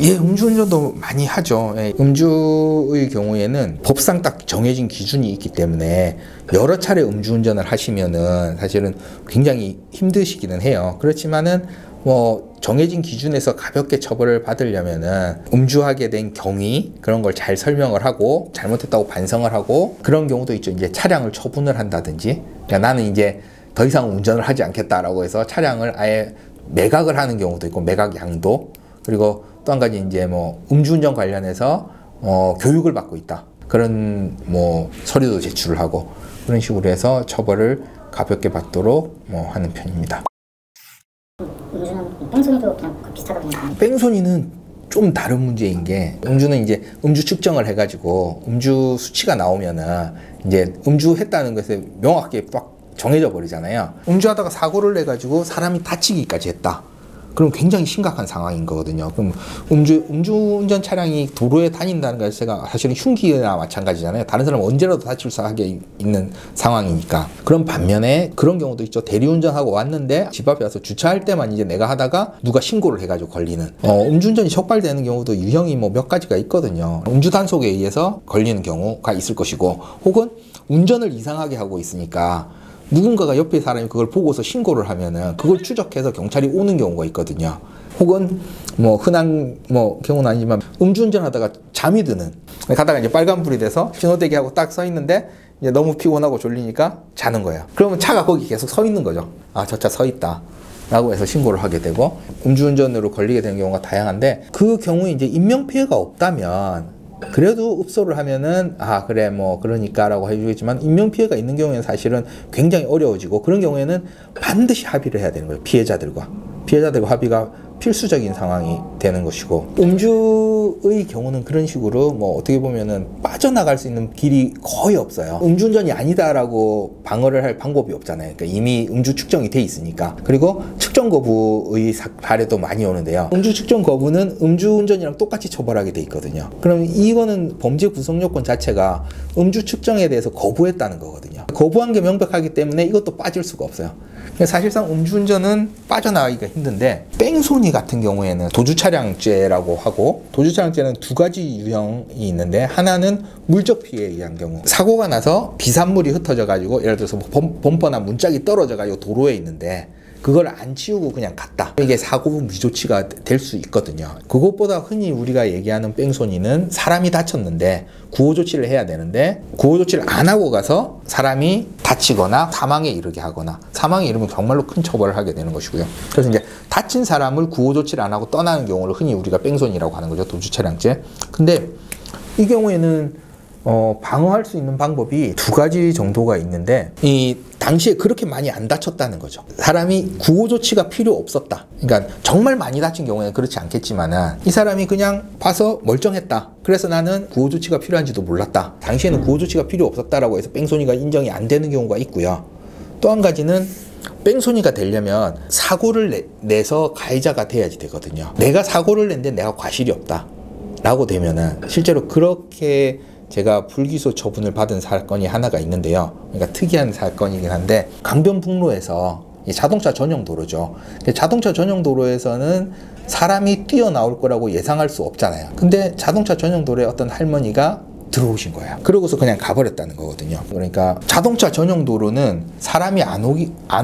예, 음주운전도 많이 하죠. 예, 음주의 경우에는 법상 딱 정해진 기준이 있기 때문에 여러 차례 음주운전을 하시면은 사실은 굉장히 힘드시기는 해요. 그렇지만은 뭐 정해진 기준에서 가볍게 처벌을 받으려면은 음주하게 된 경위 그런 걸 잘 설명을 하고 잘못했다고 반성을 하고 그런 경우도 있죠. 이제 차량을 처분을 한다든지, 그러니까 나는 이제 더 이상 운전을 하지 않겠다라고 해서 차량을 아예 매각을 하는 경우도 있고, 매각 양도. 그리고 또 한 가지 이제 뭐 음주운전 관련해서 교육을 받고 있다, 그런 뭐 서류도 제출을 하고, 그런 식으로 해서 처벌을 가볍게 받도록 뭐 하는 편입니다. 음주는 뺑소니도 그냥 비슷하다고 생각합니다. 뺑소니는 좀 다른 문제인 게, 음주는 이제 음주 측정을 해가지고 음주 수치가 나오면은 이제 음주했다는 것에 명확하게 딱 정해져 버리잖아요. 음주하다가 사고를 내가지고 사람이 다치기까지 했다, 그럼 굉장히 심각한 상황인 거거든요. 그럼 음주운전 차량이 도로에 다닌다는 것 자체가 사실은 흉기나 마찬가지잖아요. 다른 사람은 언제라도 다칠 수 하게 있는 상황이니까. 그런 반면에 그런 경우도 있죠. 대리운전하고 왔는데 집 앞에 와서 주차할 때만 이제 내가 하다가 누가 신고를 해가지고 걸리는. 음주운전이 적발되는 경우도 유형이 뭐 몇 가지가 있거든요. 음주 단속에 의해서 걸리는 경우가 있을 것이고, 혹은 운전을 이상하게 하고 있으니까 누군가가 옆에 사람이 그걸 보고서 신고를 하면은 그걸 추적해서 경찰이 오는 경우가 있거든요. 혹은 뭐 흔한 뭐 경우는 아니지만 음주운전 하다가 잠이 드는, 가다가 이제 빨간불이 돼서 신호대기 하고 딱 서 있는데 이제 너무 피곤하고 졸리니까 자는 거예요. 그러면 차가 거기 계속 서 있는 거죠. 아, 저 차 서 있다 라고 해서 신고를 하게 되고, 음주운전으로 걸리게 되는 경우가 다양한데, 그 경우에 이제 인명피해가 없다면 그래도 읍소를 하면은 아 그래 뭐 그러니까 라고 해주겠지만, 인명피해가 있는 경우에는 사실은 굉장히 어려워지고, 그런 경우에는 반드시 합의를 해야 되는 거예요. 피해자들과 합의가 필수적인 상황이 되는 것이고, 음주의 경우는 그런 식으로 뭐 어떻게 보면은 빠져나갈 수 있는 길이 거의 없어요. 음주운전이 아니다라고 방어를 할 방법이 없잖아요. 그러니까 이미 음주 측정이 돼 있으니까. 그리고 측정 거부의 사례도 많이 오는데요. 음주 측정 거부는 음주운전이랑 똑같이 처벌하게 돼 있거든요. 그럼 이거는 범죄 구성 요건 자체가 음주 측정에 대해서 거부했다는 거거든요. 거부한 게 명백하기 때문에 이것도 빠질 수가 없어요. 사실상 음주운전은 빠져나가기가 힘든데, 뺑소니 같은 경우에는 도주차량죄라고 하고, 도주차량죄는 두 가지 유형이 있는데, 하나는 물적 피해에 의한 경우, 사고가 나서 비산물이 흩어져 가지고 예를 들어서 뭐 범퍼나 문짝이 떨어져 가지고 도로에 있는데 그걸 안 치우고 그냥 갔다, 이게 사고 미조치가 될 수 있거든요. 그것보다 흔히 우리가 얘기하는 뺑소니는 사람이 다쳤는데 구호조치를 해야 되는데 구호조치를 안 하고 가서 사람이 다치거나 사망에 이르게 하거나, 사망에 이르면 정말로 큰 처벌을 하게 되는 것이고요. 그래서 이제 다친 사람을 구호조치를 안 하고 떠나는 경우를 흔히 우리가 뺑소니라고 하는 거죠. 도주차량죄. 근데 이 경우에는 방어할 수 있는 방법이 두 가지 정도가 있는데, 이 당시에 그렇게 많이 안 다쳤다는 거죠. 사람이 구호조치가 필요 없었다. 그러니까 정말 많이 다친 경우에는 그렇지 않겠지만은, 이 사람이 그냥 봐서 멀쩡했다, 그래서 나는 구호조치가 필요한지도 몰랐다, 당시에는 구호조치가 필요 없었다라고 해서 뺑소니가 인정이 안 되는 경우가 있고요. 또 한 가지는 뺑소니가 되려면 사고를 내서 가해자가 돼야지 되거든요. 내가 사고를 냈는데 내가 과실이 없다 라고 되면은, 실제로 그렇게 제가 불기소 처분을 받은 사건이 하나가 있는데요. 그러니까 특이한 사건이긴 한데, 강변북로에서 자동차 전용 도로죠. 자동차 전용 도로에서는 사람이 뛰어나올 거라고 예상할 수 없잖아요. 근데 자동차 전용 도로에 어떤 할머니가 들어오신 거예요. 그러고서 그냥 가버렸다는 거거든요. 그러니까 자동차 전용 도로는 사람이 안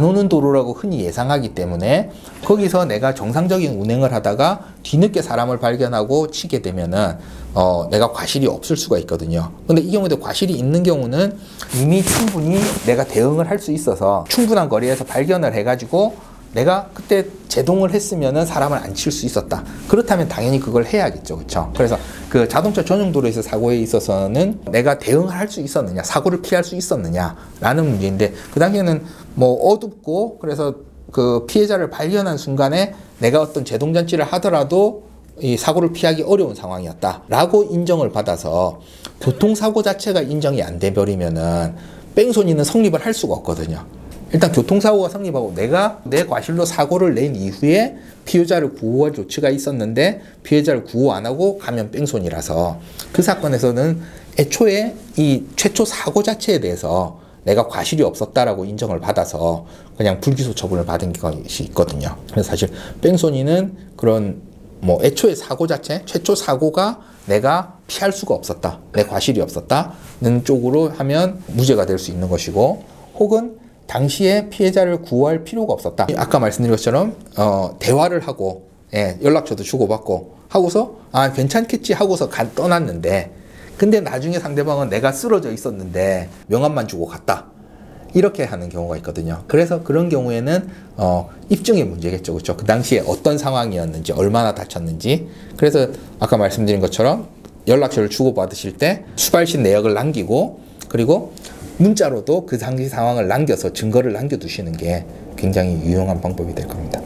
오는 도로라고 흔히 예상하기 때문에, 거기서 내가 정상적인 운행을 하다가 뒤늦게 사람을 발견하고 치게 되면은 내가 과실이 없을 수가 있거든요. 근데 이 경우에도 과실이 있는 경우는 이미 충분히 내가 대응을 할 수 있어서 충분한 거리에서 발견을 해가지고 내가 그때 제동을 했으면은 사람을 안 칠 수 있었다. 그렇다면 당연히 그걸 해야겠죠. 그렇죠? 그래서 그 자동차 전용 도로에서 사고에 있어서는 내가 대응을 할 수 있었느냐, 사고를 피할 수 있었느냐라는 문제인데, 그 당시에는 뭐 어둡고, 그래서 그 피해자를 발견한 순간에 내가 어떤 제동장치를 하더라도 이 사고를 피하기 어려운 상황이었다라고 인정을 받아서, 교통사고 자체가 인정이 안 돼 버리면은 뺑소니는 성립을 할 수가 없거든요. 일단 교통사고가 성립하고 내가 내 과실로 사고를 낸 이후에 피해자를 구호할 조치가 있었는데 피해자를 구호 안 하고 가면 뺑소니라서, 그 사건에서는 애초에 이 최초 사고 자체에 대해서 내가 과실이 없었다라고 인정을 받아서 그냥 불기소 처분을 받은 것이 있거든요. 그래서 사실 뺑소니는 그런 뭐 애초에 사고 자체, 최초 사고가 내가 피할 수가 없었다, 내 과실이 없었다는 쪽으로 하면 무죄가 될 수 있는 것이고, 혹은 당시에 피해자를 구할 필요가 없었다. 아까 말씀드린 것처럼 대화를 하고 연락처도 주고받고 하고서 아 괜찮겠지 하고서 떠났는데, 근데 나중에 상대방은 내가 쓰러져 있었는데 명함만 주고 갔다, 이렇게 하는 경우가 있거든요. 그래서 그런 경우에는 입증의 문제겠죠. 그렇죠? 그 당시에 어떤 상황이었는지, 얼마나 다쳤는지. 그래서 아까 말씀드린 것처럼 연락처를 주고받으실 때 수발신 내역을 남기고, 그리고 문자로도 그 당시 상황을 남겨서 증거를 남겨두시는 게 굉장히 유용한 방법이 될 겁니다.